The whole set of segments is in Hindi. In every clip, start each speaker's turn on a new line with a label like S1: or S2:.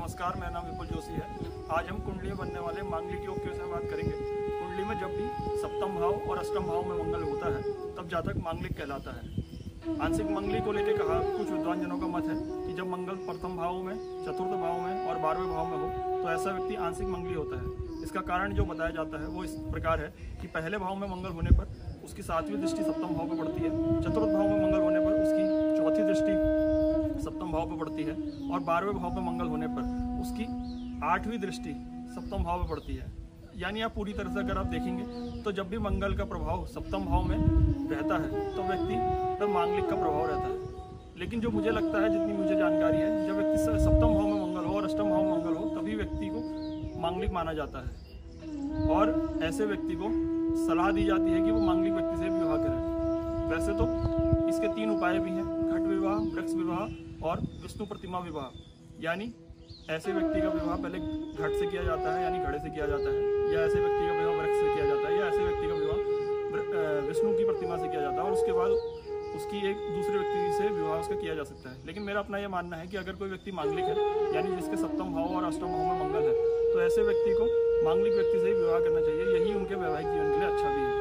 S1: नमस्कार, मेरा नाम विपुल जोशी है। आज हम कुंडली में बनने वाले मांगलिक योग के विषय में बात करेंगे। कुंडली में जब भी सप्तम भाव और अष्टम भाव में मंगल होता है तब जातक मांगलिक कहलाता है। आंशिक मंगली को लेकर कहा कुछ विद्वान जनों का मत है कि जब मंगल प्रथम भाव में, चतुर्थ भाव में और 12वें भाव में हो तो ऐसा व्यक्ति आंशिक मंगली होता है। इसका कारण जो बताया जाता है वो इस प्रकार है कि पहले भाव में मंगल होने पर उसकी 7वीं दृष्टि सप्तम भाव पर पड़ती है, चतुर्थ भाव में मंगल होने पर उसकी 4थी दृष्टि सप्तम भाव पर पड़ती है और 12वें भाव में मंगल होने पर उसकी 8वीं दृष्टि सप्तम भाव पर पड़ती है। यानी आप पूरी तरह से अगर आप देखेंगे तो जब भी मंगल का प्रभाव सप्तम भाव में रहता है तो व्यक्ति पर मांगलिक का प्रभाव रहता है। लेकिन जो मुझे लगता है, जितनी मुझे जानकारी है, जब व्यक्ति सप्तम भाव में मंगल हो और अष्टम भाव में मंगल हो तभी व्यक्ति को मांगलिक माना जाता है और ऐसे व्यक्ति को सलाह दी जाती है कि वो मांगलिक व्यक्ति से विवाह करें। वैसे तो इसके 3 उपाय भी हैं: घट विवाह, वृक्ष विवाह और विष्णु प्रतिमा विवाह। यानी ऐसे व्यक्ति का विवाह पहले घट से किया जाता है यानी घड़े से किया जाता है, या ऐसे व्यक्ति का विवाह वृक्ष से किया जाता है, या ऐसे व्यक्ति का विवाह विष्णु की प्रतिमा से किया जाता है और उसके बाद उसकी एक दूसरे व्यक्ति से विवाह उसका किया जा सकता है। लेकिन मेरा अपना यह मानना है कि अगर कोई व्यक्ति मांगलिक है यानी जिसके सप्तम भाव और अष्टम भाव में मंगल है तो ऐसे व्यक्ति को मांगलिक व्यक्ति से ही विवाह करना चाहिए। यही उनके वैवाहिक जीवन के लिए अच्छा भी है।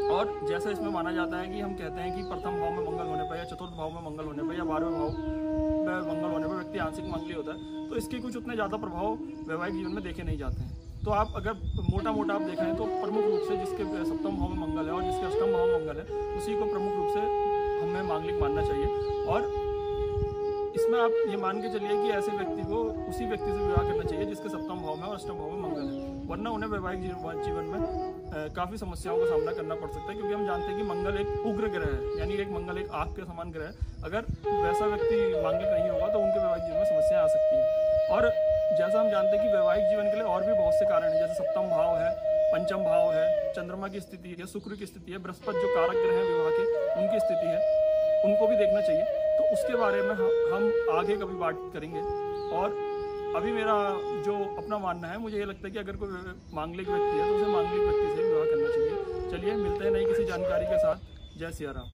S1: और जैसा इसमें माना जाता है कि हम कहते हैं कि प्रथम भाव में मंगल होने पर या चतुर्थ भाव में मंगल होने पर या 12वें भाव में मंगल होने पर व्यक्ति आंशिक मंगली होता है, तो इसके कुछ उतने ज़्यादा प्रभाव वैवाहिक जीवन में देखे नहीं जाते हैं। तो आप अगर मोटा मोटा आप देखें तो प्रमुख रूप से जिसके सप्तम भाव में मंगल है और जिसके अष्टम भाव में मंगल है उसी को प्रमुख रूप से हमें मांगलिक मानना चाहिए। और इसमें आप ये मान के चलिए कि ऐसे व्यक्ति को उसी व्यक्ति से विवाह करना चाहिए जिसके सप्तम भाव में और अष्टम भाव में मंगल है, वरना उन्हें वैवाहिक जीवन में काफ़ी समस्याओं का सामना करना पड़ सकता है। क्योंकि हम जानते हैं कि मंगल एक उग्र ग्रह है, यानी एक मंगल एक आग के समान ग्रह है। अगर वैसा व्यक्ति मांगलिक नहीं होगा तो उनके वैवाहिक जीवन में समस्याएं आ सकती हैं। और जैसा हम जानते हैं कि वैवाहिक जीवन के लिए और भी बहुत से कारण हैं, जैसे सप्तम भाव है, पंचम भाव है, चंद्रमा की स्थिति है, शुक्र की स्थिति है, बृहस्पति जो कारक ग्रह हैं विवाह के, उनकी स्थिति है, उनको भी देखना चाहिए। तो उसके बारे में हम आगे कभी बात करेंगे। और अभी मेरा जो अपना मानना है, मुझे ये लगता है कि अगर कोई मांगलिक व्यक्ति है तो उसे मांगलिक व्यक्ति से विवाह करना चाहिए। चलिए मिलते हैं नई किसी जानकारी के साथ। जय सिया राम।